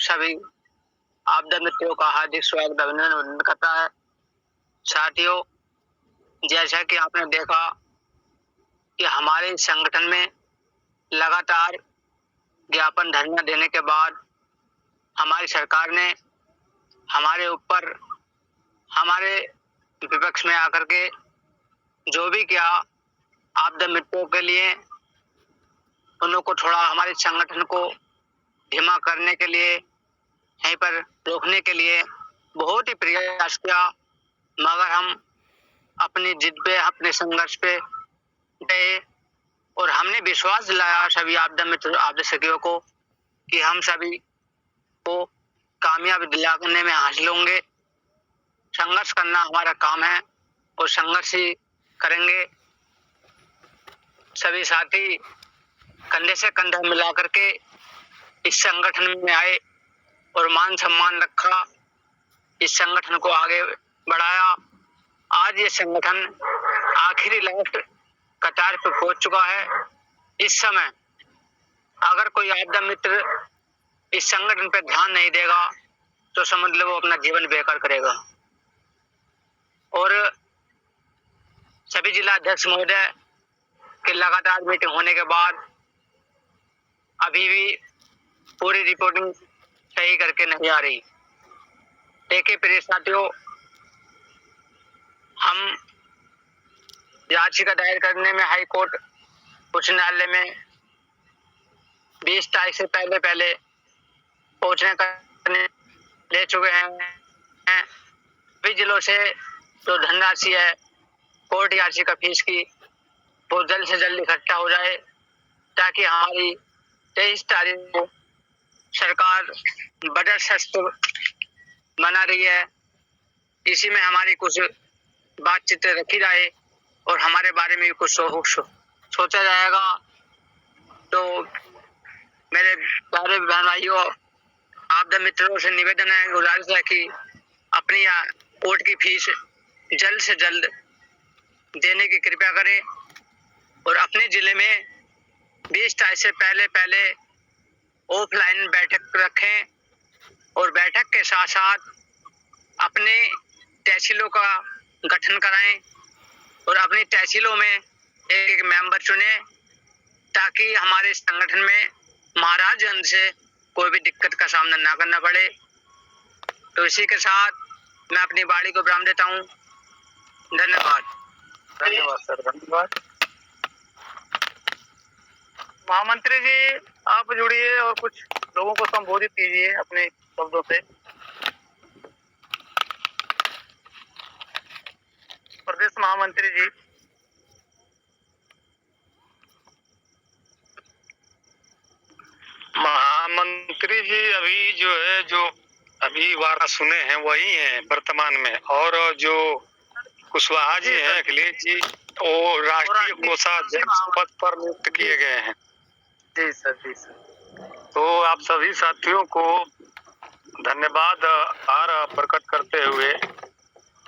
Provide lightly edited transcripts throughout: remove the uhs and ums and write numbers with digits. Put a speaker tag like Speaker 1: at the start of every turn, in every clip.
Speaker 1: सभी आपदा मित्रों का हार्दिक स्वागत अभिनंदन करता है। साथियों, जैसा कि आपने देखा कि हमारे संगठन में लगातार ज्ञापन धरना देने के बाद हमारी सरकार ने हमारे ऊपर, हमारे विपक्ष में आकर के जो भी किया, आपदा मित्रों के लिए उन लोग को थोड़ा हमारे संगठन को धीमा करने के लिए, यहीं पर रोकने के लिए बहुत ही प्रयास किया, मगर हम अपनी जिद पे, अपने संघर्ष पे गए और हमने विश्वास दिलाया सभी आपदा मित्र, आपदा सखियों को कि हम सभी को कामयाब दिलाने में हासिल होंगे। संघर्ष करना हमारा काम है और संघर्ष ही करेंगे। सभी साथी कंधे से कंधा मिला करके इस संगठन में आए और मान सम्मान रखा, इस संगठन को आगे बढ़ाया। आज ये संगठन आखिरी लास्ट कतार पे पहुंच चुका है। इस समय अगर कोई आपदा मित्र इस संगठन पे ध्यान नहीं देगा तो समझ लो वो अपना जीवन बेकार करेगा। और सभी जिला अध्यक्ष महोदय के लगातार मीटिंग होने के बाद अभी भी पूरी रिपोर्टिंग सही करके नहीं आ रही। देखिए प्रिय साथियों, हम याचिका दायर करने में हाई कोर्ट उच्च न्यायालय में 20 तारीख से पहले पहुंचने करने ले चुके हैं। सभी जिलों से जो धनराशि है कोर्ट याचिका फीस की, वो जल्द से जल्द इकट्ठा हो जाए ताकि हमारी 23 तारीख को सरकार बजट सत्र बना रही है, इसी में हमारी कुछ बातचीत रखी जाए और हमारे बारे में भी कुछ सोचा जाएगा। तो मेरे प्यारे बहन भाइयों, आपदा मित्रों से निवेदन है, गुजारिश है कि अपनी कोर्ट की फीस जल्द से जल्द देने की कृपया करें और अपने जिले में 20 तारीख से पहले ऑफलाइन बैठक रखें और बैठक के साथ साथ अपने तहसीलों का गठन कराएं और अपनी तहसीलों में एक मेंबर चुने ताकि हमारे संगठन में महाराजगंज से कोई भी दिक्कत का सामना ना करना पड़े। तो इसी के साथ मैं अपनी वाणी को विराम देता हूँ। धन्यवाद।
Speaker 2: धन्यवाद सर, धन्यवाद। महामंत्री जी, आप जुड़िए और कुछ लोगों को संबोधित कीजिए अपने शब्दों से। प्रदेश महामंत्री जी।
Speaker 3: महामंत्री जी अभी जो अभी वार्ता सुने हैं वही हैं वर्तमान में, और जो कुशवाहा जी हैं, अखिलेश जी, वो राष्ट्रीय कोषाध्यक्ष पद पर नियुक्त किए गए हैं।
Speaker 2: जी सर, जी सर।
Speaker 3: तो आप सभी साथियों को धन्यवाद प्रकट करते हुए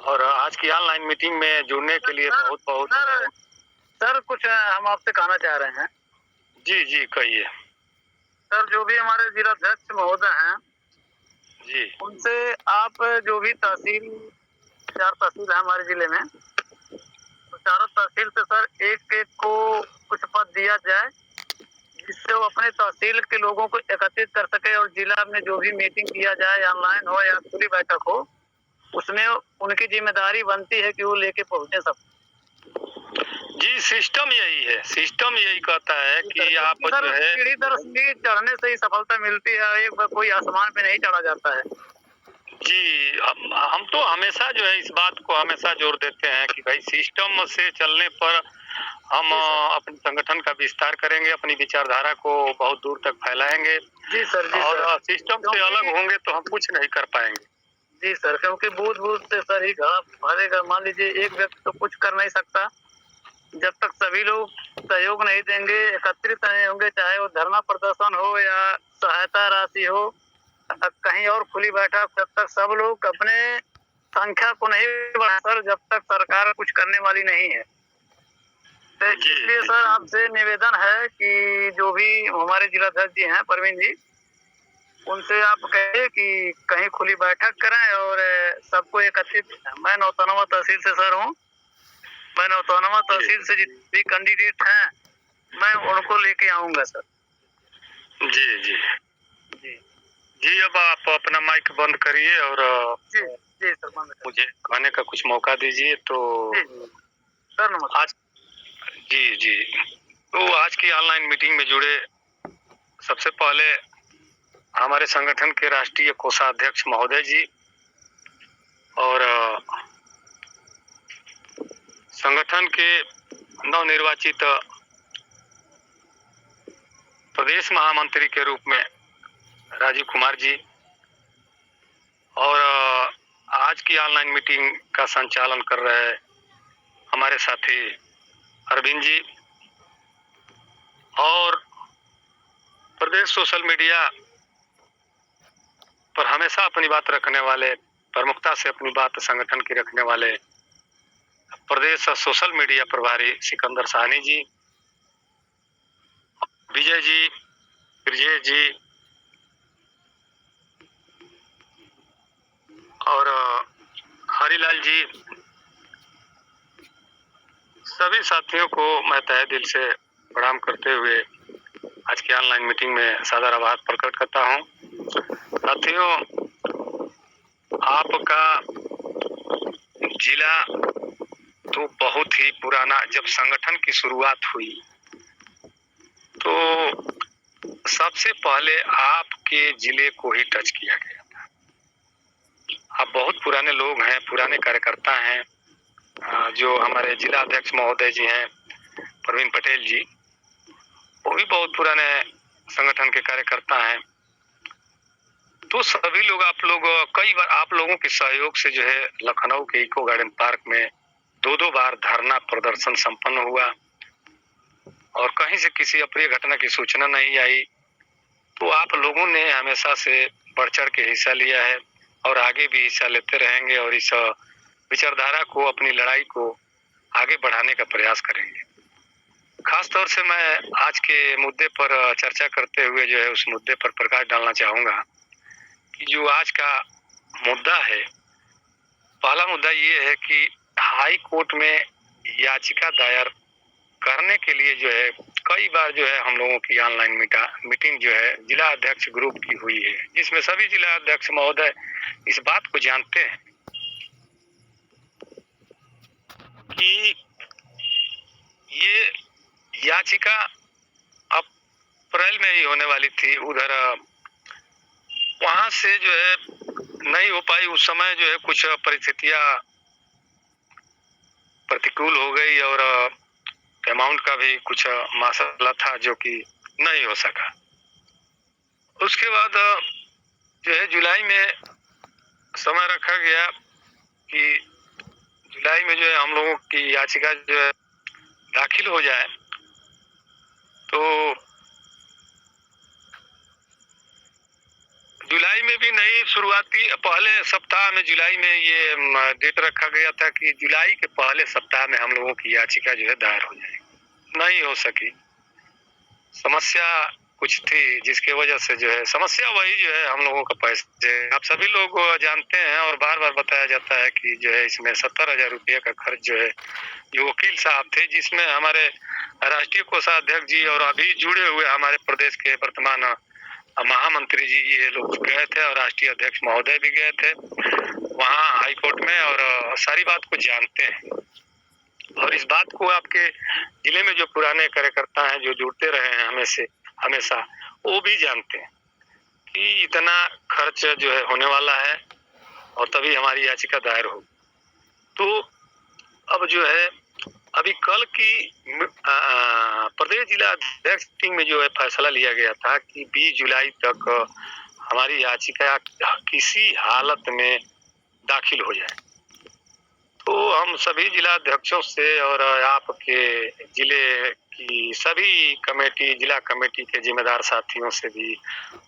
Speaker 3: और आज की ऑनलाइन मीटिंग में जुड़ने के लिए बहुत बहुत
Speaker 2: सर कुछ हम आपसे कहना चाह रहे हैं।
Speaker 3: जी जी कहिए
Speaker 2: सर। जो भी हमारे जिलाध्यक्ष महोदय हैं
Speaker 3: जी,
Speaker 2: उनसे आप जो भी तहसील, 4 तहसील है हमारे जिले में, तो चारों तहसील से सर एक को कुछ पद दिया जाए जिससे वो अपने तहसील के लोगों को एकत्रित कर सके और जिला में जो भी मीटिंग किया जाए, ऑनलाइन हो या खुली बैठक हो, उसमें उनकी जिम्मेदारी बनती है कि वो लेके पहुंचे सब।
Speaker 3: जी सिस्टम यही है, सिस्टम यही कहता है कि आप जो है
Speaker 2: सीढ़ी दर सीढ़ी चढ़ने से ही सफलता मिलती है, एक बार कोई आसमान पे नहीं चढ़ा जाता है।
Speaker 3: जी हम तो हमेशा जो है इस बात को हमेशा जोर देते हैं कि भाई सिस्टम से चलने पर हम अपने संगठन का विस्तार करेंगे, अपनी विचारधारा को बहुत दूर तक फैलाएंगे।
Speaker 2: जी सर, जी
Speaker 3: और
Speaker 2: सर।
Speaker 3: सिस्टम से अलग होंगे तो हम कुछ नहीं कर पाएंगे।
Speaker 2: जी सर, क्योंकि बूथ बूथ से सर ही घड़ा भरेगा। मान लीजिए एक व्यक्ति तो कुछ कर नहीं सकता, जब तक सभी लोग सहयोग नहीं देंगे, एकत्रित नहीं होंगे, चाहे वो धरना प्रदर्शन हो या सहायता राशि हो, कहीं और खुली बैठक, जब तक सब लोग अपने संख्या को नहीं बढ़ा सर, जब तक सरकार कुछ करने वाली नहीं है। तो इसलिए सर आपसे निवेदन है कि जो भी हमारे जिलाध्यक्ष जी हैं, परवीन जी, उनसे आप कहे कि कहीं खुली बैठक करें और सबको एकत्रित। मैं नौतनवा तहसील से सर हूँ। मैं नौतनवा तहसील से जितने भी कैंडिडेट हैं मैं उनको लेके आऊंगा सर।
Speaker 3: जी जी
Speaker 2: जी
Speaker 3: जी। अब आप अपना माइक बंद करिए और
Speaker 2: जी जी सर, बंद कर।
Speaker 3: मुझे कहने का कुछ मौका दीजिए। तो
Speaker 2: जी जी सर, नमस्कार।
Speaker 3: आज जी जी, तो आज की ऑनलाइन मीटिंग में जुड़े सबसे पहले हमारे संगठन के राष्ट्रीय कोषाध्यक्ष महोदय जी और संगठन के नवनिर्वाचित प्रदेश महामंत्री के रूप में राजीव कुमार जी और आज की ऑनलाइन मीटिंग का संचालन कर रहे हमारे साथी अरविंद जी और प्रदेश सोशल मीडिया पर हमेशा अपनी बात रखने वाले, प्रमुखता से अपनी बात संगठन की रखने वाले प्रदेश सोशल मीडिया प्रभारी सिकंदर साहनी जी, विजय जी, ब्रिजेश जी और हरिलाल जी, सभी साथियों को मैं तहे दिल से प्रणाम करते हुए आज की ऑनलाइन मीटिंग में सादर आभार प्रकट करता हूं। साथियों, आपका जिला तो बहुत ही पुराना, जब संगठन की शुरुआत हुई तो सबसे पहले आपके जिले को ही टच किया गया था। आप बहुत पुराने लोग हैं, पुराने कार्यकर्ता हैं। जो हमारे जिला अध्यक्ष महोदय जी हैं प्रवीण पटेल जी, वो भी बहुत पुराने संगठन के कार्यकर्ता हैं। तो सभी लोग, आप लोग कई बार आप लोगों के सहयोग से जो है लखनऊ के इको गार्डन पार्क में दो बार धरना प्रदर्शन संपन्न हुआ और कहीं से किसी अप्रिय घटना की सूचना नहीं आई। तो आप लोगों ने हमेशा से बढ़ चढ़ के हिस्सा लिया है और आगे भी हिस्सा लेते रहेंगे और इस विचारधारा को, अपनी लड़ाई को आगे बढ़ाने का प्रयास करेंगे। खास तौर से मैं आज के मुद्दे पर चर्चा करते हुए जो है उस मुद्दे पर प्रकाश डालना चाहूंगा कि जो आज का मुद्दा है, पहला मुद्दा ये है कि हाई कोर्ट में याचिका दायर करने के लिए जो है कई बार जो है हम लोगों की ऑनलाइन मीटिंग जो है जिला अध्यक्ष ग्रुप की हुई है, जिसमें सभी जिला अध्यक्ष महोदय इस बात को जानते हैं कि ये याचिका अप्रैल में ही होने वाली थी। उधर वहां से जो है नहीं हो पाई। उस समय जो है कुछ परिस्थितियां प्रतिकूल हो गई और अमाउंट का भी कुछ मसला था जो कि नहीं हो सका। उसके बाद जो है जुलाई में समय रखा गया कि जुलाई में जो है हम लोगों की याचिका जो है दाखिल हो जाए। तो जुलाई में भी नहीं, शुरुआती पहले सप्ताह में जुलाई में ये डेट रखा गया था कि जुलाई के पहले सप्ताह में हम लोगों की याचिका जो है दायर हो जाएगी। नहीं हो सकी, समस्या कुछ थी जिसके वजह से जो है समस्या वही जो है हम लोगों का पैसे, आप सभी लोग जानते हैं और बार बार बताया जाता है कि जो है इसमें 70,000 रुपये का खर्च जो है जो वकील साहब थे, जिसमें हमारे राष्ट्रीय कोषाध्यक्ष जी और अभी जुड़े हुए हमारे प्रदेश के वर्तमान महामंत्री जी, ये लोग गए थे और राष्ट्रीय अध्यक्ष महोदय भी गए थे वहाँ हाई कोर्ट में और सारी बात को जानते हैं। और इस बात को आपके जिले में जो पुराने कार्यकर्ता हैं जो जुड़ते रहे हैं हमेशा वो भी जानते हैं कि इतना खर्च जो है होने वाला है और तभी हमारी याचिका दायर हो। तो अब जो है अभी कल की प्रदेश जिला अध्यक्ष मीटिंग में जो है फैसला लिया गया था कि 20 जुलाई तक हमारी याचिका किसी हालत में दाखिल हो जाए। तो हम सभी जिला अध्यक्षों से और आपके जिले की सभी कमेटी, जिला कमेटी के जिम्मेदार साथियों से भी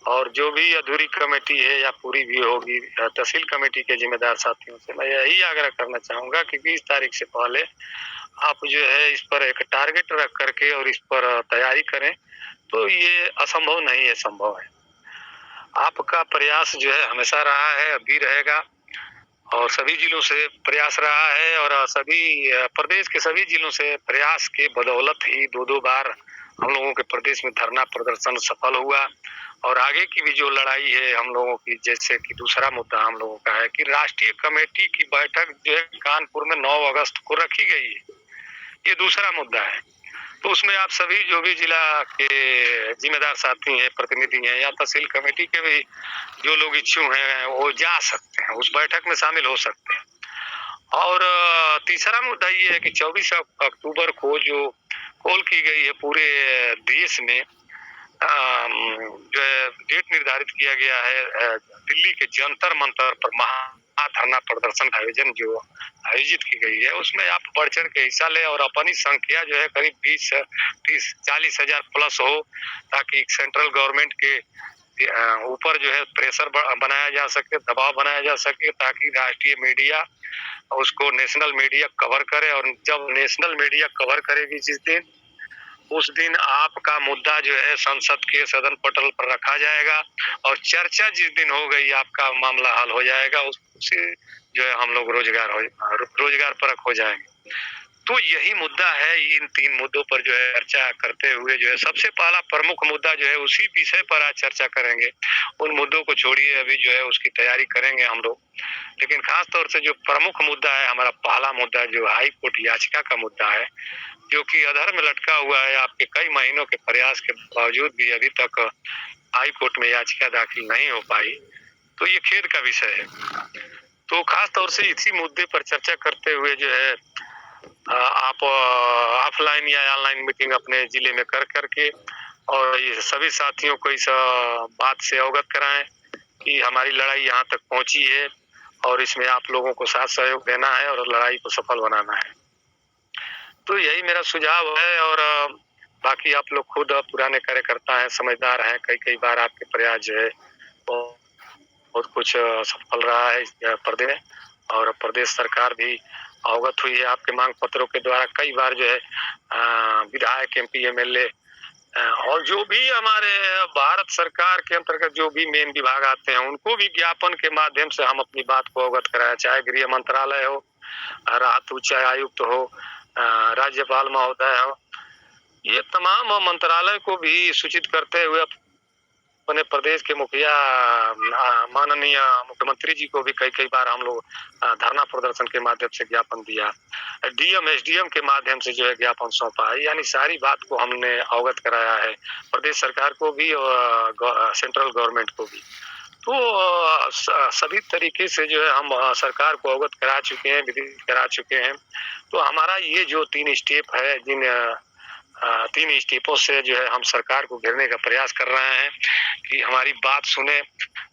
Speaker 3: और जो भी अधूरी कमेटी है या पूरी भी होगी तहसील कमेटी के जिम्मेदार साथियों से मैं यही आग्रह करना चाहूंगा कि 20 तारीख से पहले आप जो है इस पर एक टारगेट रख करके और इस पर तैयारी करें। तो ये असंभव नहीं है, संभव है। आपका प्रयास जो है हमेशा रहा है, अभी रहेगा और सभी जिलों से प्रयास रहा है और सभी प्रदेश के सभी जिलों से प्रयास के बदौलत ही 2-2 बार हम लोगों के प्रदेश में धरना प्रदर्शन सफल हुआ और आगे की भी जो लड़ाई है हम लोगों की, जैसे कि दूसरा मुद्दा हम लोगों का है कि राष्ट्रीय कमेटी की बैठक जो है कानपुर में 9 अगस्त को रखी गई है, ये दूसरा मुद्दा है। तो उसमें आप सभी जो भी जिला के जिम्मेदार साथी हैं, प्रतिनिधि हैं या तहसील कमेटी के भी जो लोग इच्छुक हैं वो जा सकते हैं, उस बैठक में शामिल हो सकते हैं। और तीसरा मुद्दा ये है कि 24 अक्टूबर को जो कॉल की गई है पूरे देश में जो है डेट निर्धारित किया गया है दिल्ली के जंतर मंतर पर महाधरना प्रदर्शन का आयोजन जो आयोजित की गई है, उसमें आप बढ़ चढ़ के हिस्सा ले और अपनी संख्या जो है करीब 20-30-40 हजार प्लस हो, ताकि सेंट्रल गवर्नमेंट के ऊपर जो है प्रेशर बनाया जा सके, दबाव बनाया जा सके, ताकि राष्ट्रीय मीडिया उसको नेशनल मीडिया कवर करे। और जब नेशनल मीडिया कवर करेगी जिस दिन, उस दिन आपका मुद्दा जो है संसद के सदन पटल पर रखा जाएगा और चर्चा जिस दिन हो गई आपका मामला हल हो जाएगा, उससे जो है हम लोग रोजगार परक हो जाएंगे। तो यही मुद्दा है, इन 3 मुद्दों पर जो है चर्चा करते हुए जो है सबसे पहला प्रमुख मुद्दा जो है उसी विषय पर आज चर्चा करेंगे। उन मुद्दों को छोड़िए, अभी जो है उसकी तैयारी करेंगे हम लोग, लेकिन खास तौर से जो प्रमुख मुद्दा है, हमारा पहला मुद्दा जो हाई कोर्ट याचिका का मुद्दा है, जो कि अधर में लटका हुआ है। आपके कई महीनों के प्रयास के बावजूद भी अभी तक हाई कोर्ट में याचिका दाखिल नहीं हो पाई, तो ये खेद का विषय है। तो खास तौर से इसी मुद्दे पर चर्चा करते हुए जो है आप ऑफलाइन या ऑनलाइन मीटिंग अपने जिले में कर करके और ये सभी साथियों को इस बात से अवगत कराएं कि हमारी लड़ाई यहाँ तक पहुंची है और इसमें आप लोगों को साथ सहयोग देना है और लड़ाई को सफल बनाना है। तो यही मेरा सुझाव है और बाकी आप लोग खुद पुराने कार्यकर्ता हैं, समझदार हैं, कई बार आपके प्रयास जो है बहुत कुछ सफल रहा है प्रदेश, और प्रदेश सरकार भी अवगत हुई है आपके मांग पत्रों के द्वारा। कई बार जो है विधायक, MP, MLA और जो भी हमारे भारत सरकार के अंतर्गत जो भी मेन विभाग आते हैं, उनको भी ज्ञापन के माध्यम से हम अपनी बात को अवगत कराया, चाहे गृह मंत्रालय हो, राहत उच्च आयुक्त हो, राज्यपाल महोदय हो, ये तमाम मंत्रालय को भी सूचित करते हुए अपने प्रदेश के मुखिया माननीय मुख्यमंत्री जी को भी कई बार हम लोग धरना प्रदर्शन के माध्यम से ज्ञापन दिया, DM, SDM के माध्यम से जो है ज्ञापन सौंपा है, यानी सारी बात को हमने अवगत कराया है प्रदेश सरकार को भी और सेंट्रल गवर्नमेंट को भी। तो सभी तरीके से जो है हम सरकार को अवगत करा चुके हैं, विदित करा चुके हैं। तो हमारा ये जो 3 स्टेप है, जिन 3 स्टेपों से जो है हम सरकार को घेरने का प्रयास कर रहे हैं कि हमारी बात सुने।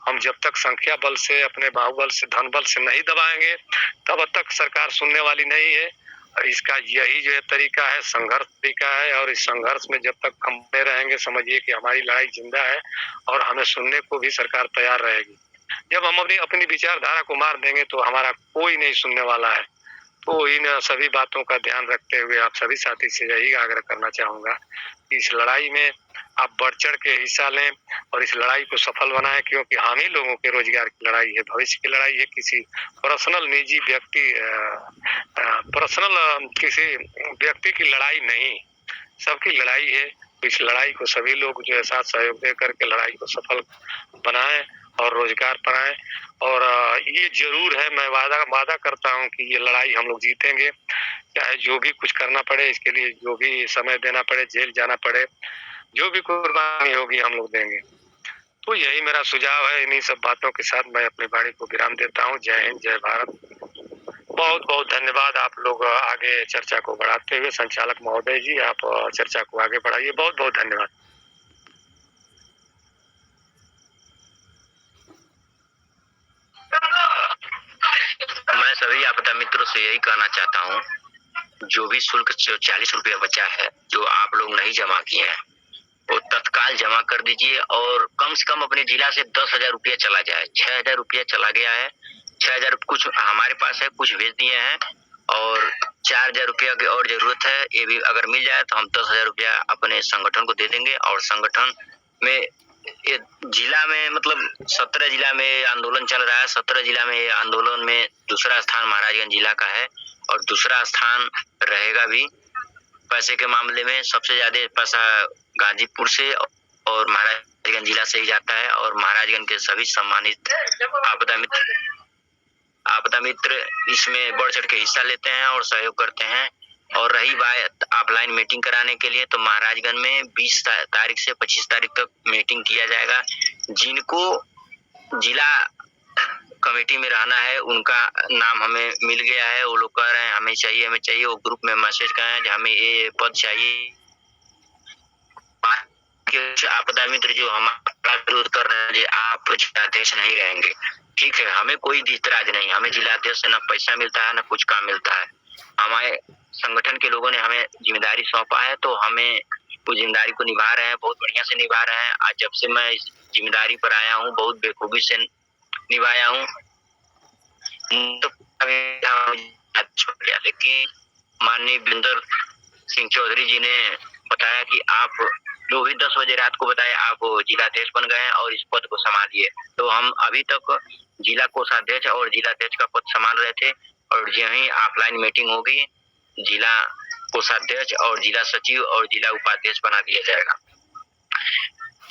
Speaker 3: हम जब तक संख्या बल से, अपने बाहुबल से, धन बल से नहीं दबाएंगे, तब तक सरकार सुनने वाली नहीं है। इसका यही जो है तरीका है, संघर्ष तरीका है, और इस संघर्ष में जब तक हम बने रहेंगे, समझिए कि हमारी लड़ाई जिंदा है और हमें सुनने को भी सरकार तैयार रहेगी। जब हम अपनी विचारधारा को मार देंगे तो हमारा कोई नहीं सुनने वाला है। तो इन सभी बातों का ध्यान रखते हुए आप सभी साथी से यही आग्रह करना चाहूंगा कि इस लड़ाई में आप बढ़ चढ़ के हिस्सा लें और इस लड़ाई को सफल बनाएं, क्योंकि हम ही लोगों के रोजगार की लड़ाई है, भविष्य की लड़ाई है। किसी पर्सनल निजी व्यक्ति किसी व्यक्ति की लड़ाई नहीं, सबकी लड़ाई है। इस लड़ाई को सभी लोग जो है साथ सहयोग दे करके लड़ाई को सफल बनाएं और रोजगार पाएं। और ये जरूर है, मैं वादा करता हूं कि ये लड़ाई हम लोग जीतेंगे, चाहे जो भी कुछ करना पड़े, इसके लिए जो भी समय देना पड़े, जेल जाना पड़े, जो भी कुर्बानी होगी हम लोग देंगे। तो यही मेरा सुझाव है। इन्हीं सब बातों के साथ मैं अपनी वाणी को विराम देता हूँ। जय हिंद, जय भारत। बहुत बहुत धन्यवाद। आप लोग आगे चर्चा को बढ़ाते हुए, संचालक महोदय जी, आप चर्चा को आगे बढ़ाइए। बहुत बहुत धन्यवाद।
Speaker 4: मैं सभी आपदा मित्रों से यही कहना चाहता हूँ, जो भी शुल्क 40 रुपया बचा है, जो आप लोग नहीं जमा किए हैं, वो तत्काल जमा कर दीजिए। और कम से कम अपने जिला से 10,000 रुपया चला जाए। 6,000 रुपया चला गया है, 6,000 कुछ हमारे पास है, कुछ भेज दिए हैं, और 4,000 रुपया की और जरूरत है। ये भी अगर मिल जाए तो हम 10,000 रुपया अपने संगठन को दे देंगे और संगठन में ये जिला में मतलब 17 जिला में आंदोलन चल रहा है। 17 जिला में आंदोलन में दूसरा स्थान महाराजगंज जिला का है और दूसरा स्थान रहेगा भी। पैसे के मामले में सबसे ज्यादा पैसा गाजीपुर से और महाराजगंज जिला से ही जाता है और महाराजगंज के सभी सम्मानित आपदा मित्र इसमें बढ़ चढ़ के हिस्सा लेते हैं और सहयोग करते हैं। और रही बात ऑफलाइन मीटिंग कराने के लिए, तो महाराजगंज में 20 तारीख से 25 तारीख तक मीटिंग किया जाएगा। जिनको जिला कमेटी में रहना है उनका नाम हमें मिल गया है। वो लोग कह रहे हैं हमें चाहिए। वो ग्रुप में मैसेज कर रहे हैं हमें ये पद चाहिए। आपदा मित्र जो हमारा विरोध कर रहे हैं कि आप जिलाध्यक्ष नहीं रहेंगे, ठीक है, हमें कोई इतराज नहीं। हमें जिलाध्यक्ष से न पैसा मिलता है न कुछ काम मिलता है। हमारे संगठन के लोगों ने हमें जिम्मेदारी सौंपा है तो हमें उस जिम्मेदारी को निभा रहे हैं, बहुत बढ़िया से निभा रहे हैं। आज जब से मैं इस जिम्मेदारी पर आया हूँ बहुत बेखूबी से निभाया हूँ। तो लेकिन माननीय बिंदर सिंह चौधरी जी ने बताया कि आप जो भी 10 बजे रात को बताया आप जिलाध्यक्ष बन गए और इस पद को संभालिए। तो हम अभी तक जिला कोषाध्यक्ष और जिलाध्यक्ष का पद संभाल रहे थे और यही ऑफलाइन मीटिंग होगी, जिला कोषाध्यक्ष और जिला सचिव और जिला उपाध्यक्ष बना दिया जाएगा।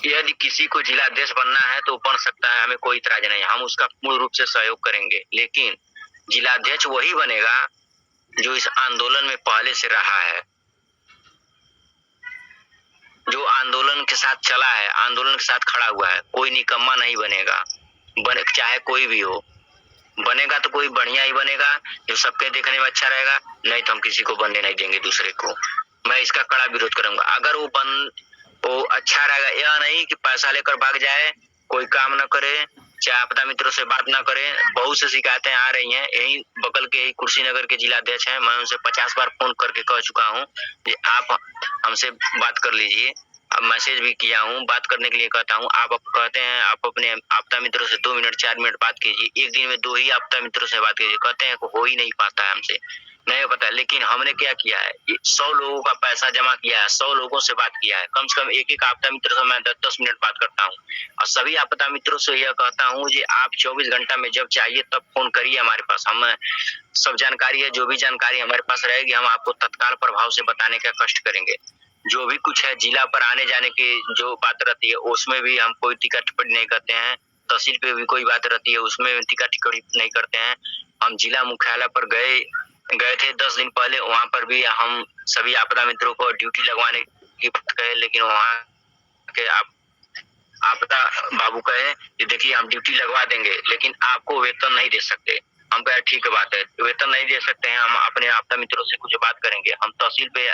Speaker 4: यदि किसी को जिलाध्यक्ष बनना है तो बन सकता है, हमें कोई इतराज नहीं, हम उसका पूर्ण रूप से सहयोग करेंगे। लेकिन जिलाध्यक्ष वही बनेगा जो इस आंदोलन में पहले से रहा है, जो आंदोलन के साथ चला है, आंदोलन के साथ खड़ा हुआ है। कोई निकम्मा नहीं बनेगा, चाहे कोई भी हो। बनेगा तो कोई बढ़िया ही बनेगा जो सबके देखने में अच्छा रहेगा, नहीं तो हम किसी को बनने नहीं देंगे दूसरे को। मैं इसका कड़ा विरोध करूंगा। अगर वो अच्छा रहेगा, यह नहीं कि पैसा लेकर भाग जाए, कोई काम न करे, चाहे आपदा मित्रों से बात न करे। बहुत से शिकायतें आ रही हैं। यही बगल के कुर्सीनगर के जिलाध्यक्ष हैं, मैं उनसे 50 बार फोन करके कह चुका हूँ कि आप हमसे बात कर लीजिए। अब मैसेज भी किया हूँ, बात करने के लिए कहता हूँ। आप कहते हैं आप अपने आपदा मित्रों से 2 मिनट 4 मिनट बात कीजिए, एक दिन में 2 ही आपदा मित्रों से बात कीजिए। कहते हैं हो ही नहीं पाता है, हमसे नहीं पता। लेकिन हमने क्या किया है, 100 लोगों का पैसा जमा किया है, 100 लोगों से बात किया है। कम से कम एक आपदा मित्र से मैं 10-10 मिनट बात करता हूँ और सभी आपदा मित्रों से यह कहता हूँ कि आप 24 घंटा में जब चाहिए तब फोन करिए हमारे पास। हम सब जानकारी है, जो भी जानकारी हमारे पास रहेगी हम आपको तत्काल प्रभाव से बताने का कष्ट करेंगे। जो भी कुछ है जिला पर आने जाने की जो बात रहती है उसमें भी हम कोई टिकट टिप्पणी नहीं करते हैं। तहसील पे भी कोई बात रहती है उसमें टिकट टिप्पणी नहीं करते हैं। हम जिला मुख्यालय पर गए थे 10 दिन पहले, वहां पर भी हम सभी आपदा मित्रों को ड्यूटी लगवाने की बात कहे, लेकिन वहां के आपदा बाबू कहे कि देखिए हम ड्यूटी लगवा देंगे लेकिन आपको वेतन नहीं दे सकते। हम कहे ठीक है बात है, वेतन नहीं दे सकते हैं, हम अपने आपदा मित्रों से कुछ बात करेंगे। हम तहसील पे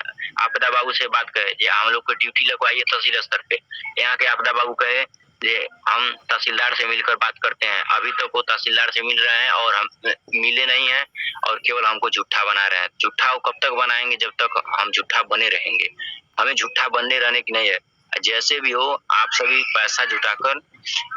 Speaker 4: आपदा बाबू से बात कहे हम लोग को ड्यूटी लगवाइए तहसील स्तर पे। यहाँ के आपदा बाबू कहे हम तहसीलदार से मिलकर बात करते हैं। अभी तक वो तहसीलदार से मिल रहे हैं और हम मिले नहीं हैं और केवल हमको झूठा बना रहे हैं। झूठा वो कब तक बनाएंगे जब तक हम झूठा बने रहेंगे। हमें झूठा बनने रहने की नहीं है। जैसे भी हो आप सभी पैसा जुटाकर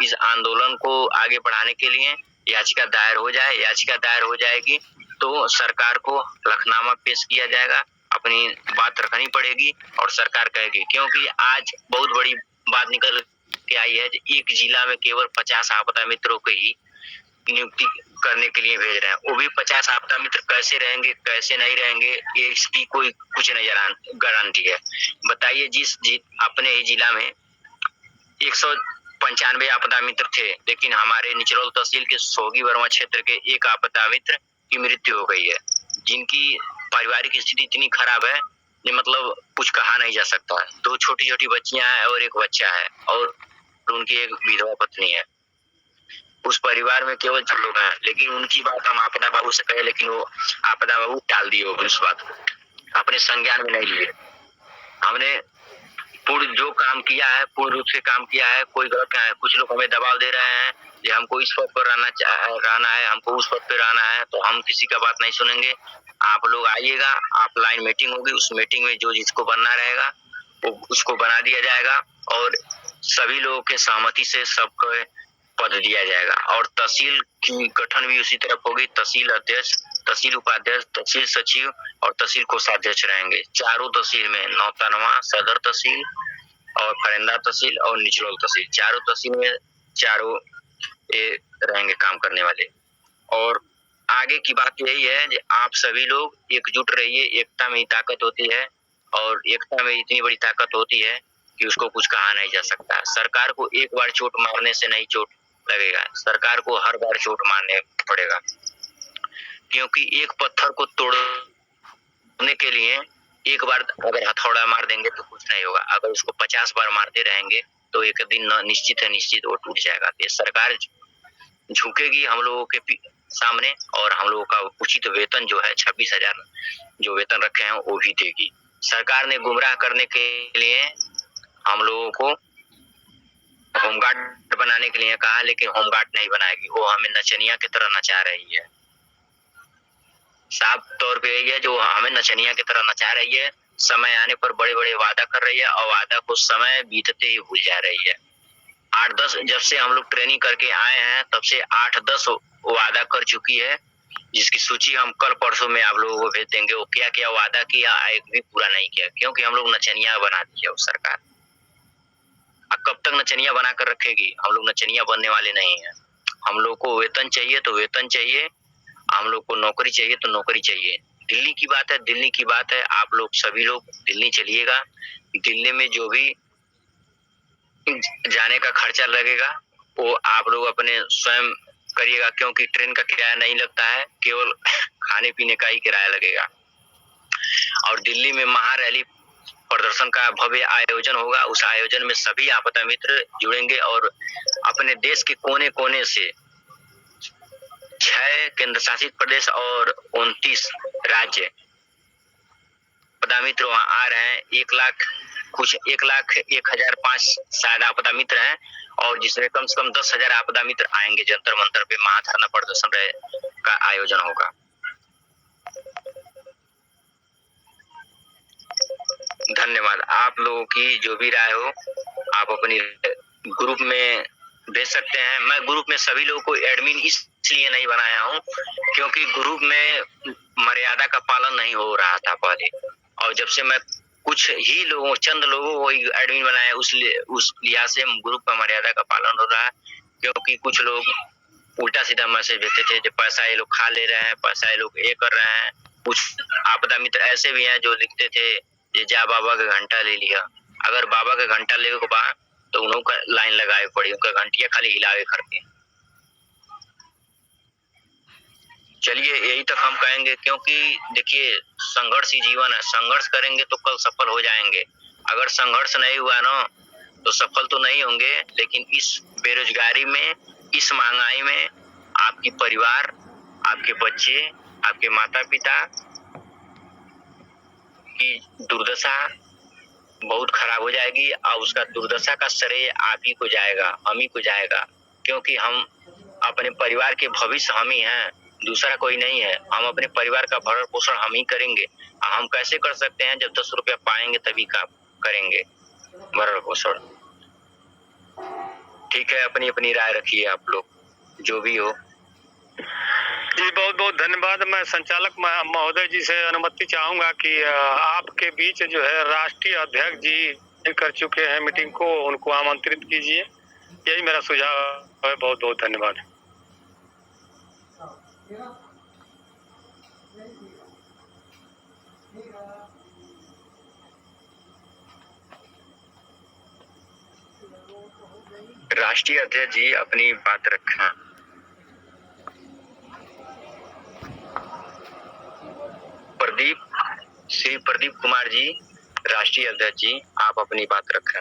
Speaker 4: इस आंदोलन को आगे बढ़ाने के लिए याचिका दायर हो जाए। याचिका दायर हो जाएगी तो सरकार को हलफनामा पेश किया जाएगा, अपनी बात रखनी पड़ेगी और सरकार कहेगी। क्योंकि आज बहुत बड़ी बात निकल के आई है, एक जिला में केवल 50 आपदा मित्रों को ही नियुक्ति करने के लिए भेज रहे हैं। वो भी 50 आपदा मित्र कैसे रहेंगे कैसे नहीं रहेंगे इसकी कोई कुछ नहीं गारंटी है। बताइए, जिस अपने ही जिला में 195 आपदा मित्र थे, लेकिन हमारे निचरौल तहसील के सोगी वर्मा क्षेत्र के एक आपदा मित्र की मृत्यु हो गई है, जिनकी पारिवारिक स्थिति इतनी खराब है कि मतलब कुछ कहा नहीं जा सकता। 2 छोटी-छोटी बच्चियां हैं और एक बच्चा है और उनकी एक विधवा पत्नी है। उस परिवार में केवल 6 लोग हैं, लेकिन उनकी बात हम आपदा बाबू से कहे, लेकिन वो आपदा बाबू टाल दिए उस बात को, अपने संज्ञान में नहीं लिए। हमने पूर्ण जो काम किया है पूर्ण रूप से काम किया है, कोई गलत नहीं है। कुछ लोग हमें दबाव दे रहे हैं कि हमको इस पद पर रहना है, हमको उस पद पर रहना है, तो हम किसी का बात नहीं सुनेंगे। आप लोग आइएगा, ऑफलाइन मीटिंग होगी, उस मीटिंग में जो जिसको बनना रहेगा वो उसको बना दिया जाएगा और सभी लोगों के सहमति से सबको पद दिया जाएगा। और तहसील की गठन भी उसी तरफ होगी। तहसील अध्यक्ष, तहसील उपाध्यक्ष, तहसील सचिव और तहसील कोषाध्यक्ष रहेंगे। चारों तहसील में नौतनवा, सदर तहसील, और फरेंदा तहसील और निचलौल तहसील, चारों तहसील में चारों ये रहेंगे काम करने वाले। और आगे की बात यही है कि आप सभी लोग एकजुट रहिए, एकता में ही ताकत होती है और एकता में इतनी बड़ी ताकत होती है कि उसको कुछ कहा नहीं जा सकता। सरकार को एक बार चोट मारने से नहीं चोट लगेगा, सरकार को हर बार चोट मारने पड़ेगा, क्योंकि एक पत्थर को तोड़ने के लिए एक बार अगर हथौड़ा मार देंगे तो कुछ नहीं होगा, अगर उसको 50 बार मारते रहेंगे तो एक दिन निश्चित है निश्चित वो टूट जाएगा। ये सरकार झुकेगी हम लोगों के सामने और हम लोगों का उचित वेतन जो है 26,000 जो वेतन रखे हैं वो भी देगी। सरकार ने गुमराह करने के लिए हम लोगों को होमगार्ड बनाने के लिए कहा, लेकिन होमगार्ड नहीं बनाएगी, वो हमें नचनिया की तरह नचा रही है। साफ तौर पे यही है, जो हमें नचनिया की तरह नचा रही है। समय आने पर बड़े बड़े वादा कर रही है और वादा को समय बीतते ही भूल जा रही है। 8-10 जब से हम लोग ट्रेनिंग करके आए हैं तब से 8-10 वादा कर चुकी है, जिसकी सूची हम कल परसों में आप लोगों को भेज देंगे। वो क्या क्या वादा किया एक भी पूरा नहीं किया, क्योंकि हम लोग नचनिया बना दी है वो सरकार। कब तक नचनिया बनाकर रखेगी? हम लोग नचनिया बनने वाले नहीं है। हम लोग को वेतन चाहिए तो वेतन चाहिए, हम लोग को नौकरी चाहिए तो नौकरी चाहिए। दिल्ली की बात है, दिल्ली की बात है, आप लोग सभी लोग दिल्ली चलिएगा। दिल्ली में जो भी जाने का खर्चा लगेगा वो आप लोग अपने स्वयं करिएगा, क्योंकि ट्रेन का किराया नहीं लगता है, केवल खाने पीने का ही किराया लगेगा। और दिल्ली में महारैली प्रदर्शन का भव्य आयोजन होगा। उस आयोजन में सभी आपदा मित्र जुड़ेंगे और अपने देश के कोने कोने से 6 केंद्र शासित प्रदेश और 29 राज्य आपदा मित्र वहां आ रहे हैं। 1,01,05 शायद आपदा मित्र हैं और जिसमें कम से कम 10,000 आपदा मित्र आएंगे। जंतर मंतर पे महाधरना प्रदर्शन का आयोजन होगा। धन्यवाद। आप लोगों की जो भी राय हो आप अपनी ग्रुप में भेज सकते हैं। मैं ग्रुप में सभी लोगों को एडमिन इसलिए नहीं बनाया हूँ क्योंकि ग्रुप में मर्यादा का पालन नहीं हो रहा था पहले, और जब से मैं कुछ ही लोगों चंद लोगों को एडमिन बनाया उस लिहाज से ग्रुप का मर्यादा का पालन हो रहा है। क्योंकि कुछ लोग उल्टा सीधा मैसेज भेजते थे, जो पैसा ये लोग खा ले रहे हैं, पैसा ये लोग ये कर रहे हैं। कुछ आपदा मित्र ऐसे भी हैं जो लिखते थे ये जा बाबा का घंटा ले लिया। अगर बाबा का घंटा ले के बाद तो उन्हों का लाइन लगाए पड़ी, उनका घंटिया खाली हिलावे करते। चलिए यही तक हम कहेंगे, क्योंकि देखिए संघर्ष ही जीवन है, संघर्ष करेंगे तो कल सफल हो जाएंगे। अगर संघर्ष नहीं हुआ ना तो सफल तो नहीं होंगे, लेकिन इस बेरोजगारी में, इस महंगाई में आपकी परिवार, आपके बच्चे, आपके माता पिता की दुर्दशा बहुत खराब हो जाएगी और उसका दुर्दशा का श्रेय आप ही को जाएगा, हम ही को जाएगा, क्योंकि हम अपने परिवार के भविष्य हम ही हैं, दूसरा कोई नहीं है। हम अपने परिवार का भरण पोषण हम ही करेंगे। हम कैसे कर सकते हैं? जब 10 रुपया पाएंगे तभी का करेंगे भरण पोषण। ठीक है, अपनी अपनी राय रखिए आप लोग जो भी हो।
Speaker 3: जी बहुत बहुत धन्यवाद। मैं संचालक महोदय जी से अनुमति चाहूंगा कि आपके बीच जो है राष्ट्रीय अध्यक्ष जी कर चुके हैं मीटिंग को, उनको आमंत्रित कीजिए। यही मेरा सुझाव है। बहुत बहुत धन्यवाद।
Speaker 4: राष्ट्रीय अध्यक्ष जी अपनी बात रखें। श्री प्रदीप कुमार जी, राष्ट्रीय अध्यक्ष जी, आप अपनी बात रखें।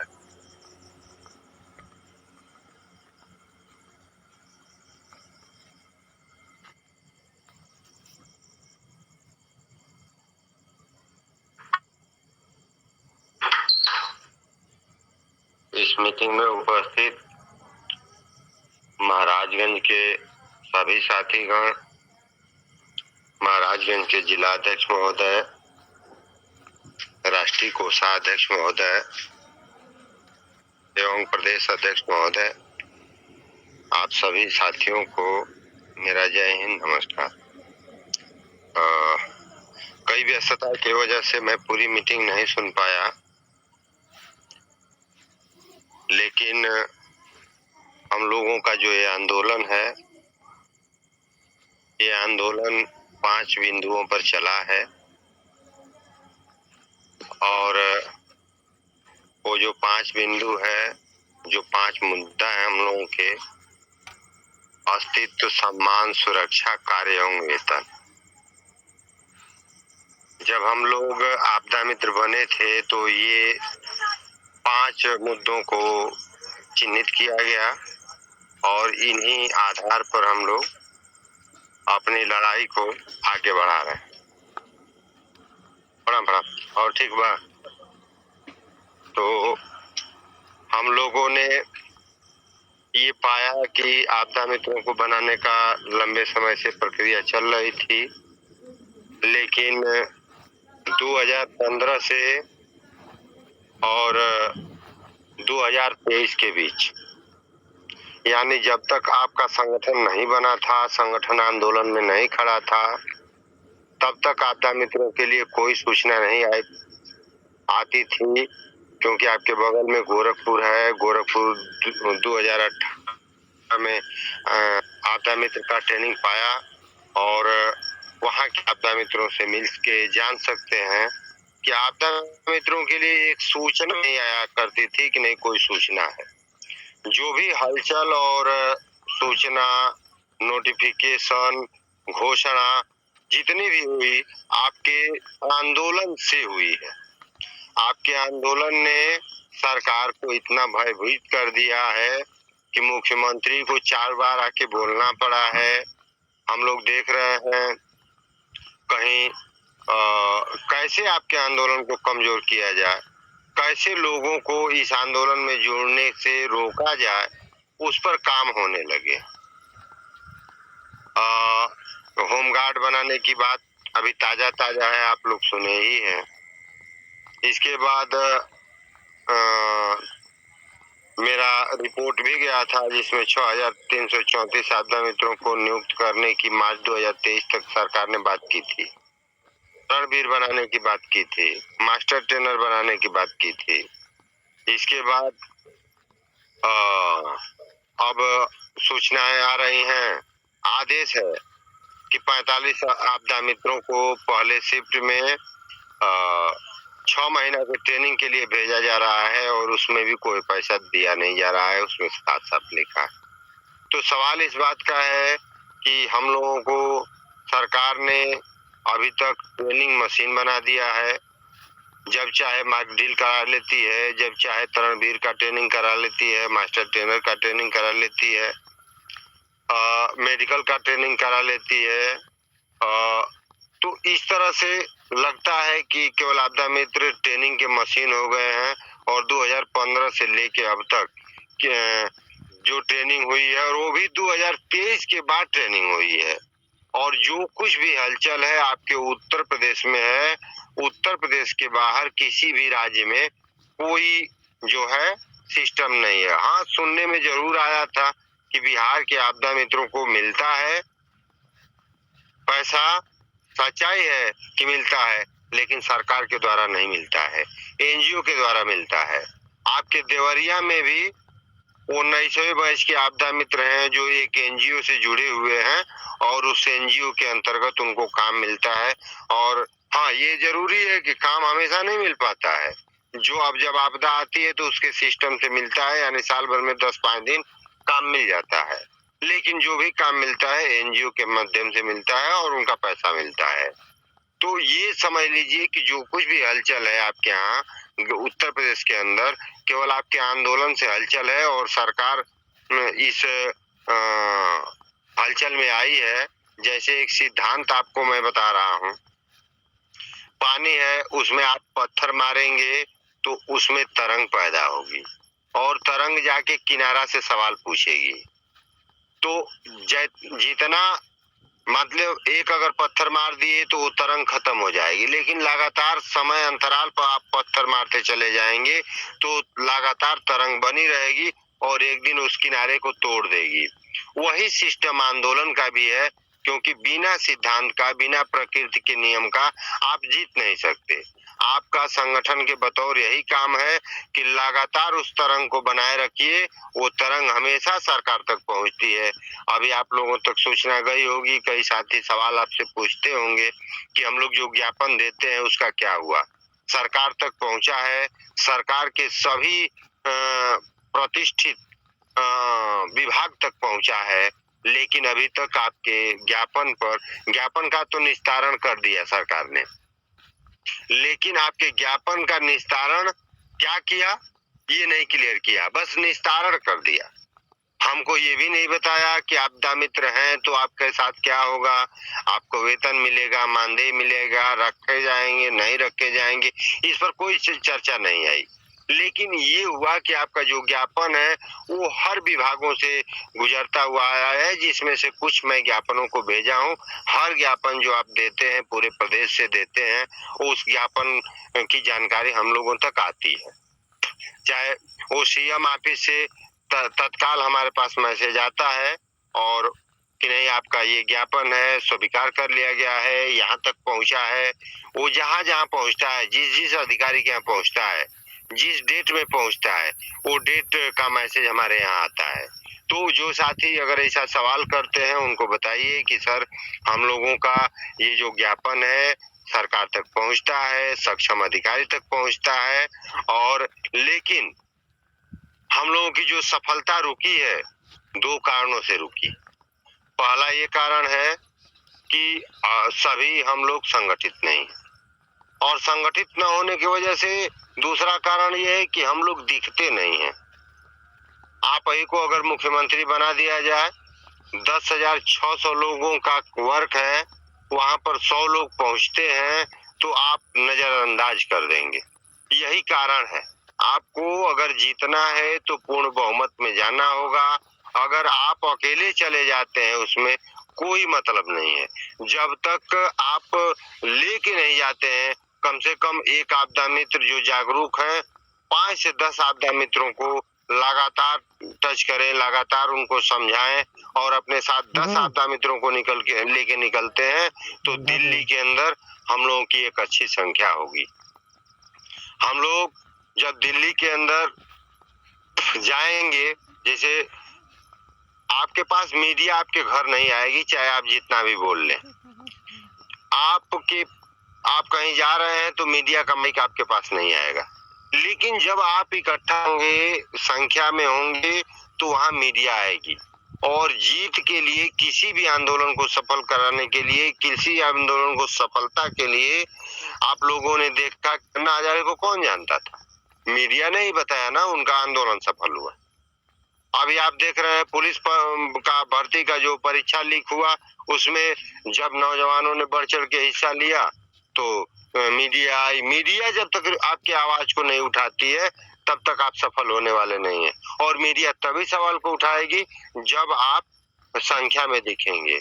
Speaker 5: इस मीटिंग में उपस्थित महाराजगंज के सभी साथीगण, महाराजगंज के जिलाध्यक्ष महोदय, राष्ट्रीय कोषाध्यक्ष महोदय एवं प्रदेश अध्यक्ष महोदय, आप सभी साथियों को मेरा जय हिंद, नमस्कार। कई व्यस्तता की वजह से मैं पूरी मीटिंग नहीं सुन पाया, लेकिन हम लोगों का जो ये आंदोलन है, ये आंदोलन 5 बिंदुओं पर चला है और वो जो 5 बिंदु है, जो 5 मुद्दा है हम लोगों के: अस्तित्व, सम्मान, सुरक्षा, कार्य एवं वेतन। जब हम लोग आपदा मित्र बने थे तो ये 5 मुद्दों को चिन्हित किया गया और इन्हीं आधार पर हम लोग अपनी लड़ाई को आगे बढ़ा रहे हैं। प्रणाम। और ठीक बा। तो हम लोगों ने ये पाया कि आपदा मित्रों को बनाने का लंबे समय से प्रक्रिया चल रही थी, लेकिन 2015 से और 2023 के बीच, यानी जब तक आपका संगठन नहीं बना था, संगठन आंदोलन में नहीं खड़ा था, तब तक आपदा मित्रों के लिए कोई सूचना नहीं आती थी, क्योंकि आपके बगल में गोरखपुर है। गोरखपुर 2018 में आपदा मित्र का ट्रेनिंग पाया और वहाँ के आपदा मित्रों से मिल के जान सकते हैं कि आपदा मित्रों के लिए एक सूचना नहीं आया करती थी कि नहीं कोई सूचना है। जो भी हलचल और सूचना, नोटिफिकेशन, घोषणा जितनी भी हुई, आपके आंदोलन से हुई है। आपके आंदोलन ने सरकार को इतना भयभीत कर दिया है कि मुख्यमंत्री को 4 बार आके बोलना पड़ा है। हम लोग देख रहे हैं कहीं कैसे आपके आंदोलन को कमजोर किया जाए, कैसे लोगों को इस आंदोलन में जुड़ने से रोका जाए, उस पर काम होने लगे। होमगार्ड बनाने की बात अभी ताजा है, आप लोग सुने ही हैं। इसके बाद मेरा रिपोर्ट भी गया था जिसमें 6334 आपदा मित्रों को नियुक्त करने की मार्च 2023 तक सरकार ने बात की थी। रणवीर बनाने की बात की थी, मास्टर ट्रेनर बनाने की बात की थी। इसके बाद अब सूचनाएं आ रही हैं, आदेश है कि 45 आपदा मित्रों को पहले शिफ्ट में 6 महीना के ट्रेनिंग के लिए भेजा जा रहा है और उसमें भी कोई पैसा दिया नहीं जा रहा है, उसमें साफ लिखा है। तो सवाल इस बात का है कि हम लोगों को सरकार ने अभी तक ट्रेनिंग मशीन बना दिया है। जब चाहे मार्क ड्रिल करा लेती है, जब चाहे तरणवीर का ट्रेनिंग करा लेती है, मास्टर ट्रेनर का ट्रेनिंग करा लेती है, मेडिकल का ट्रेनिंग करा लेती है। तो इस तरह से लगता है कि केवल आपदा मित्र ट्रेनिंग के मशीन हो गए हैं और 2015 से लेके अब तक जो ट्रेनिंग हुई है, और वो भी 2023 के बाद ट्रेनिंग हुई है। और जो कुछ भी हलचल है आपके उत्तर प्रदेश में है, उत्तर प्रदेश के बाहर किसी भी राज्य में कोई जो है सिस्टम नहीं है। हाँ, सुनने में जरूर आया था कि बिहार के आपदा मित्रों को मिलता है पैसा, सच्चाई है कि मिलता है, लेकिन सरकार के द्वारा नहीं मिलता है, एनजीओ के द्वारा मिलता है। आपके देवरिया में भी 19वें बैच के आपदा मित्र हैं जो एक एनजीओ से जुड़े हुए हैं और उस एनजीओ के अंतर्गत उनको काम मिलता है। और हाँ, ये जरूरी है कि काम हमेशा नहीं मिल पाता है। जो अब जब आपदा आती है तो उसके सिस्टम से मिलता है, यानी साल भर में 10-5 दिन काम मिल जाता है, लेकिन जो भी काम मिलता है एनजीओ के माध्यम से मिलता है और उनका पैसा मिलता है। तो ये समझ लीजिए कि जो कुछ भी हलचल है आपके यहाँ उत्तर प्रदेश के अंदर, केवल आपके आंदोलन से हलचल है और सरकार इस हलचल में आई है। जैसे एक सिद्धांत आपको मैं बता रहा हूँ, पानी है उसमें आप पत्थर मारेंगे तो उसमें तरंग पैदा होगी और तरंग जाके किनारा से सवाल पूछेगी। तो जितना मतलब एक अगर पत्थर मार दिए तो वो तरंग खत्म हो जाएगी, लेकिन लगातार समय अंतराल पर आप पत्थर मारते चले जाएंगे तो लगातार तरंग बनी रहेगी और एक दिन उस किनारे को तोड़ देगी। वही सिस्टम आंदोलन का भी है, क्योंकि बिना सिद्धांत का, बिना प्रकृति के नियम का आप जीत नहीं सकते। आपका संगठन के बतौर यही काम है कि लगातार उस तरंग को बनाए रखिए, वो तरंग हमेशा सरकार तक पहुंचती है। अभी आप लोगों तक सूचना गई होगी, कई साथी सवाल आपसे पूछते होंगे कि हम लोग जो ज्ञापन देते हैं उसका क्या हुआ। सरकार तक पहुंचा है, सरकार के सभी प्रतिष्ठित विभाग तक पहुंचा है, लेकिन अभी तक आपके ज्ञापन का तो निस्तारण कर दिया सरकार ने, लेकिन आपके ज्ञापन का निस्तारण क्या किया ये नहीं क्लियर किया, बस निस्तारण कर दिया। हमको ये भी नहीं बताया कि आपदा मित्र हैं तो आपके साथ क्या होगा, आपको वेतन मिलेगा, मानदेय मिलेगा, रखे जाएंगे नहीं रखे जाएंगे, इस पर कोई चर्चा नहीं आई। लेकिन ये हुआ कि आपका जो ज्ञापन है वो हर विभागों से गुजरता हुआ आया है, जिसमें से कुछ मैं ज्ञापनों को भेजा हूँ। हर ज्ञापन जो आप देते हैं पूरे प्रदेश से देते हैं, उस ज्ञापन की जानकारी हम लोगों तक आती है। चाहे वो सीएम ऑफिस से तत्काल हमारे पास मैसेज आता है और कि नहीं आपका ये ज्ञापन है स्वीकार कर लिया गया है, यहाँ तक पहुंचा है। वो जहाँ जहाँ पहुंचता है, जिस अधिकारी के यहाँ पहुंचता है, जिस डेट में पहुंचता है, वो डेट का मैसेज हमारे यहाँ आता है। तो जो साथी अगर ऐसा सवाल करते हैं उनको बताइए कि सर हम लोगों का ये जो ज्ञापन है सरकार तक पहुंचता है, सक्षम अधिकारी तक पहुंचता है, और लेकिन हम लोगों की जो सफलता रुकी है 2 कारणों से रुकी। पहला ये कारण है कि सभी हम लोग संगठित नहीं, और संगठित न होने की वजह से दूसरा कारण ये है कि हम लोग दिखते नहीं हैं। आप ही को अगर मुख्यमंत्री बना दिया जाए, 10,600 लोगों का वर्क है, वहां पर 100 लोग पहुंचते हैं तो आप नजरअंदाज कर देंगे। यही कारण है। आपको अगर जीतना है तो पूर्ण बहुमत में जाना होगा। अगर आप अकेले चले जाते हैं उसमें कोई मतलब नहीं है। जब तक आप लेके नहीं जाते हैं, कम से कम एक आपदा मित्र जो जागरूक है 5 से 10 आपदा मित्रों को लगातार टच करें, लगातार उनको समझाएं, और अपने साथ 10 आपदा मित्रों को लेके निकलते हैं तो दिल्ली के अंदर हम लोगों की एक अच्छी संख्या होगी। हम लोग जब दिल्ली के अंदर जाएंगे, जैसे आपके पास मीडिया आपके घर नहीं आएगी, चाहे आप जितना भी बोल लें। आप कहीं जा रहे हैं तो मीडिया का माइक आपके पास नहीं आएगा, लेकिन जब आप इकट्ठा होंगे, संख्या में होंगे, तो वहां मीडिया आएगी। और जीत के लिए, किसी भी आंदोलन को सफल कराने के लिए, किसी आंदोलन को सफलता के लिए आप लोगों ने देखा अन्ना हजारे को कौन जानता था? मीडिया ने ही बताया ना उनका आंदोलन सफल हुआ। अभी आप देख रहे हैं पुलिस का भर्ती का जो परीक्षा लीक हुआ, उसमें जब नौजवानों ने बढ़ चढ़ के हिस्सा लिया तो मीडिया आई। मीडिया जब तक आपकी आवाज को नहीं उठाती है तब तक आप सफल होने वाले नहीं है, और मीडिया तभी सवाल को उठाएगी जब आप संख्या में दिखेंगे।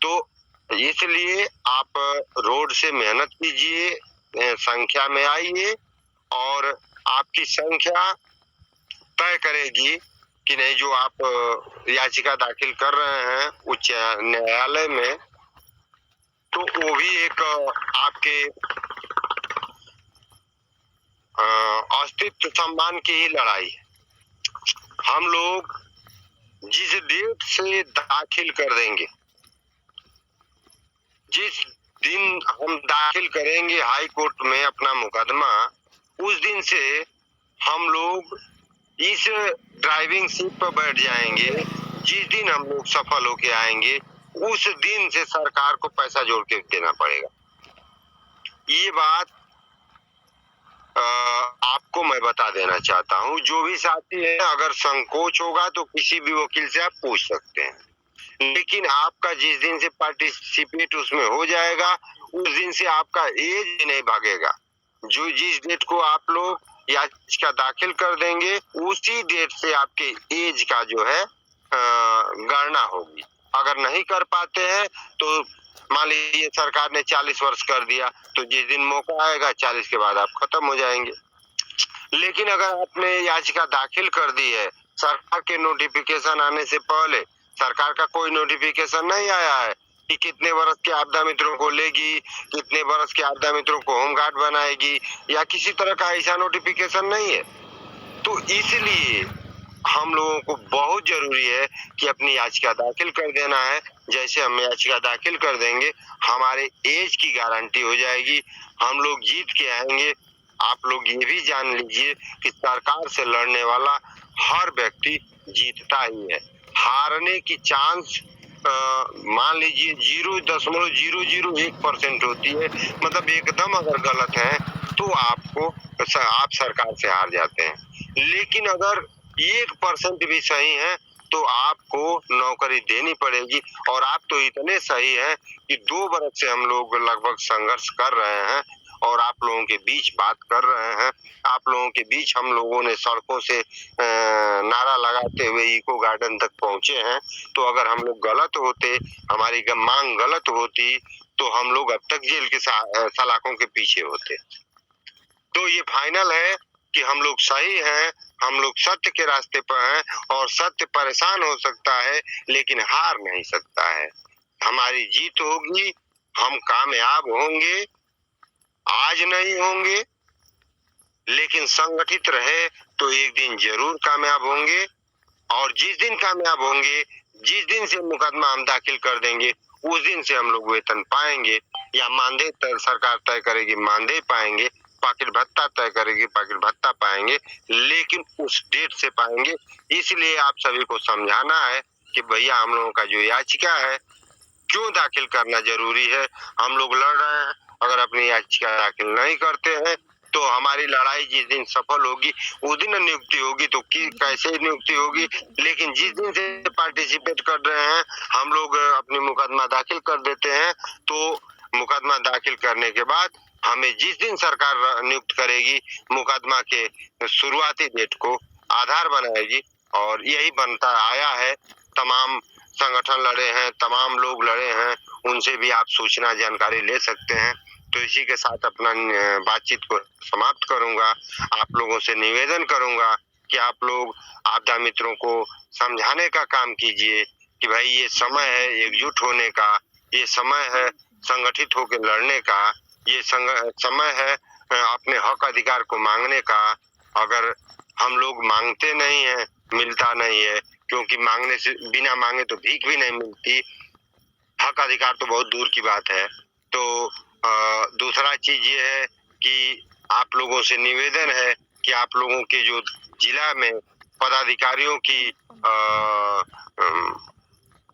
Speaker 5: तो इसलिए आप रोड से मेहनत कीजिए, संख्या में आइए, और आपकी संख्या तय करेगी कि नहीं जो आप याचिका दाखिल कर रहे हैं उच्च न्यायालय में, तो वो भी एक आपके अस्तित्व सम्मान की ही लड़ाई है। हम लोग जिस डेट से दाखिल कर देंगे, जिस दिन हम दाखिल करेंगे हाई कोर्ट में अपना मुकदमा, उस दिन से हम लोग इस ड्राइविंग सीट पर बैठ जाएंगे। जिस दिन हम लोग सफल होके आएंगे उस दिन से सरकार को पैसा जोड़ के देना पड़ेगा। ये बात आपको मैं बता देना चाहता हूँ। जो भी साथी है, अगर संकोच होगा तो किसी भी वकील से आप पूछ सकते हैं, लेकिन आपका जिस दिन से पार्टिसिपेट उसमें हो जाएगा उस दिन से आपका एज नहीं भागेगा। जो जिस डेट को आप लोग याचिका दाखिल कर देंगे उसी डेट से आपके एज का जो है गणना होगी। अगर नहीं कर पाते हैं तो मान लीजिए सरकार ने 40 वर्ष कर दिया, तो जिस दिन मौका आएगा 40 के बाद आप खत्म हो जाएंगे। लेकिन अगर आपने याचिका दाखिल कर दी है, सरकार के नोटिफिकेशन आने से पहले, सरकार का कोई नोटिफिकेशन नहीं आया है, कि कितने वर्ष के आपदा मित्रों को लेगी, कितने वर्ष के आपदा मित्रों को होमगार्ड बनाएगी, या किसी तरह का ऐसा नोटिफिकेशन नहीं है। तो इसलिए हम लोगों को बहुत जरूरी है कि अपनी याचिका दाखिल कर देना है। जैसे हम याचिका दाखिल कर देंगे, हमारे एज की गारंटी हो जाएगी, हम लोग जीत के आएंगे। आप लोग ये भी जान लीजिए कि सरकार से लड़ने वाला हर व्यक्ति जीतता ही है। हारने की चांस मान लीजिए 0.001% होती है। मतलब एकदम अगर गलत है तो आप सरकार से हार जाते हैं। लेकिन अगर 1% भी सही है तो आपको नौकरी देनी पड़ेगी। और आप तो इतने सही हैं कि 2 बरस से हम लोग लगभग संघर्ष कर रहे हैं और आप लोगों के बीच बात कर रहे हैं। आप लोगों के बीच हम लोगों ने सड़कों से नारा लगाते हुए इको गार्डन तक पहुंचे हैं। तो अगर हम लोग गलत होते, हमारी मांग गलत होती, तो हम लोग अब तक जेल के सलाखों के पीछे होते। तो ये फाइनल है कि हम लोग सही हैं, हम लोग सत्य के रास्ते पर हैं और सत्य परेशान हो सकता है लेकिन हार नहीं सकता है। हमारी जीत होगी, हम कामयाब होंगे। आज नहीं होंगे लेकिन संगठित रहे तो एक दिन जरूर कामयाब होंगे। और जिस दिन कामयाब होंगे, जिस दिन से मुकदमा हम दाखिल कर देंगे, उस दिन से हम लोग वेतन पाएंगे, या मानदेय सरकार तय करेगी मानदेय पाएंगे, पाकिट भत्ता तय करेगी पाकिट भत्ता पाएंगे, लेकिन उस डेट से पाएंगे। इसलिए आप सभी को समझाना है कि भैया हम लोगों का जो याचिका है क्यों दाखिल करना जरूरी है। हम लोग लड़ रहे हैं, अगर अपनी याचिका दाखिल नहीं करते हैं तो हमारी लड़ाई जिस दिन सफल होगी उस दिन नियुक्ति होगी। तो कैसे नियुक्ति होगी, लेकिन जिस दिन से पार्टिसिपेट कर रहे हैं हम लोग अपनी मुकदमा दाखिल कर देते हैं। तो मुकदमा दाखिल करने के बाद हमें जिस दिन सरकार नियुक्त करेगी, मुकदमा के शुरुआती डेट को आधार बनाएगी। और यही बनता आया है। तमाम संगठन लड़े हैं, तमाम लोग लड़े हैं, उनसे भी आप सूचना जानकारी ले सकते हैं। तो इसी के साथ अपना बातचीत को समाप्त करूंगा। आप लोगों से निवेदन करूंगा कि आप लोग आपदा मित्रों को समझाने का काम कीजिए कि भाई ये समय है एकजुट होने का, ये समय है संगठित होकर लड़ने का, ये समय है अपने हक अधिकार को मांगने का। अगर हम लोग मांगते नहीं है, मिलता नहीं है, क्योंकि मांगने से बिना मांगे तो भीख भी नहीं मिलती। हक अधिकार तो बहुत दूर की बात है। तो दूसरा चीज ये है कि आप लोगों से निवेदन है कि आप लोगों के जो जिला में पदाधिकारियों की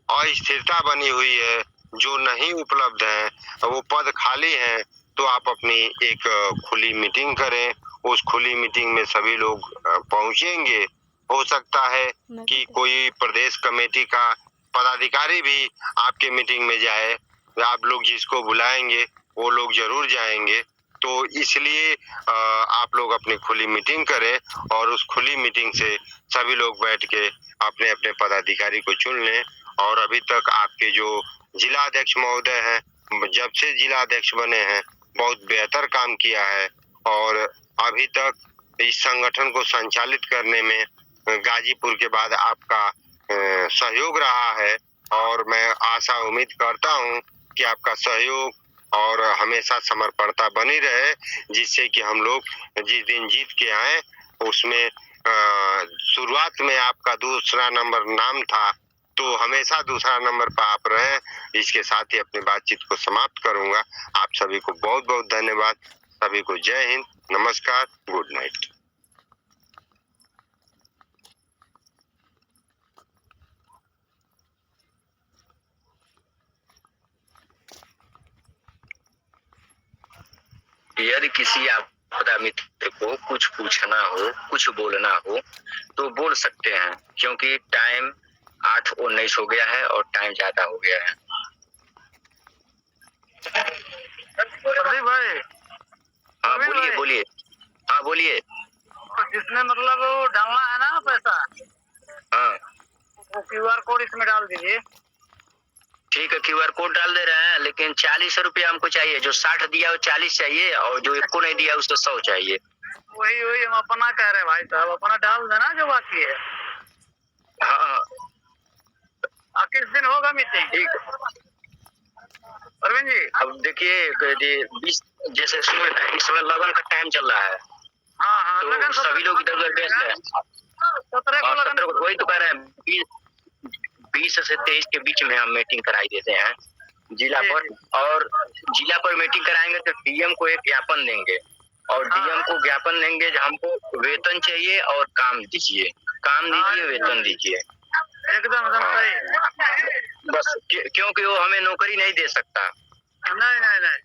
Speaker 5: अस्थिरता बनी हुई है, जो नहीं उपलब्ध है, वो पद खाली हैं, तो आप अपनी एक खुली मीटिंग karen। उस खुली मीटिंग में सभी लोग पहुंचेंगे। हो सकता है कि कोई प्रदेश कमेटी का पदाधिकारी भी आपके मीटिंग में जाए, आप लोग जिसको बुलाएंगे वो लोग जरूर जाएंगे। तो इसलिए आप लोग अपनी खुली मीटिंग करें और उस खुली मीटिंग से सभी लोग बैठ के अपने अपने पदाधिकारी को चुन लें। और अभी तक आपके जो जिला अध्यक्ष महोदय हैं, जब से जिला अध्यक्ष बने हैं, बहुत बेहतर काम किया है। और अभी तक इस संगठन को संचालित करने में गाजीपुर के बाद आपका सहयोग रहा है। और मैं आशा उम्मीद करता हूं कि आपका सहयोग और हमेशा समर्पणता बनी रहे, जिससे कि हम लोग जिस दिन जीत के आए उसमें शुरुआत में आपका दूसरा नंबर नाम था, तो हमेशा दूसरा नंबर पर आप रहे। इसके साथ ही अपनी बातचीत को समाप्त करूंगा। आप सभी को बहुत बहुत धन्यवाद। सभी को जय हिंद, नमस्कार, गुड नाइट।
Speaker 4: यदि किसी आपदा मित्र को कुछ पूछना हो, कुछ बोलना हो तो बोल सकते हैं, क्योंकि टाइम 8:19 हो गया है और टाइम ज्यादा हो गया है।
Speaker 2: प्रदीप भाई।
Speaker 4: हाँ बोलिए बोलिए। हाँ बोलिए।
Speaker 2: जिसमें मतलब वो डालना है ना पैसा,
Speaker 4: हाँ
Speaker 2: वो QR कोड इसमें डाल दीजिए।
Speaker 4: ठीक है, QR कोड डाल दे रहे हैं, लेकिन 40 रुपया हमको चाहिए। जो 60 दिया वो 40 चाहिए, और जो 1 को नहीं दिया उसको 100 चाहिए।
Speaker 2: वही हम अपना कह रहे हैं भाई साहब, अपना डाल देना जो बाकी है।
Speaker 4: हाँ
Speaker 2: किस दिन होगा मीटिंग?
Speaker 4: ठीक।
Speaker 2: अरविंद जी।
Speaker 4: अब देखिए 20 जैसे इस समय लगन का टाइम चल रहा है,
Speaker 2: हाँ हाँ,
Speaker 4: तो
Speaker 2: लगन
Speaker 4: सभी लोग इधर उधर व्यस्त हैं।
Speaker 2: 17 को
Speaker 4: और
Speaker 2: लगन
Speaker 4: 17 को वही तो कह रहे हैं, 20 से 23 के बीच में हम मीटिंग कराई देते हैं जिला पर, और जिला पर मीटिंग कराएंगे तो डीएम को एक ज्ञापन देंगे, और डीएम को ज्ञापन देंगे जो हमको वेतन चाहिए और काम दीजिए, काम दीजिए, वेतन दीजिए।
Speaker 2: एकदम सही।
Speaker 4: बस क्योंकि वो हमें नौकरी नहीं दे सकता,
Speaker 2: नहीं नहीं नहीं,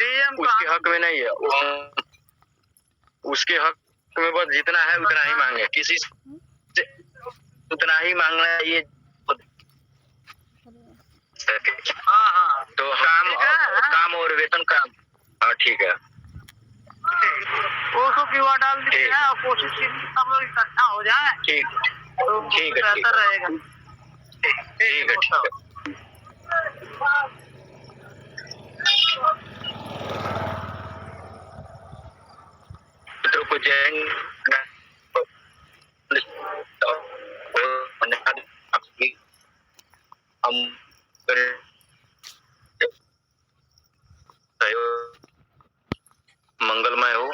Speaker 2: डीएम
Speaker 4: उसके हक में नहीं है वो, उसके हक में बस जितना है उतना ही मांगे, किसी से उतना ही मांगना है ये।
Speaker 2: हाँ हाँ,
Speaker 4: तो काम और वेतन का, हाँ ठीक है,
Speaker 2: उसको क्यों डाल दीजिए
Speaker 4: ठीक।
Speaker 2: और कोशिश कीजिए सब लोग इकट्ठा हो जाए
Speaker 4: ठीक
Speaker 2: तो
Speaker 4: ठीक है,
Speaker 2: बेहतर रहेगा।
Speaker 4: ठीक है, ठीक है। मित्रों को जय हम मंगलमय हो।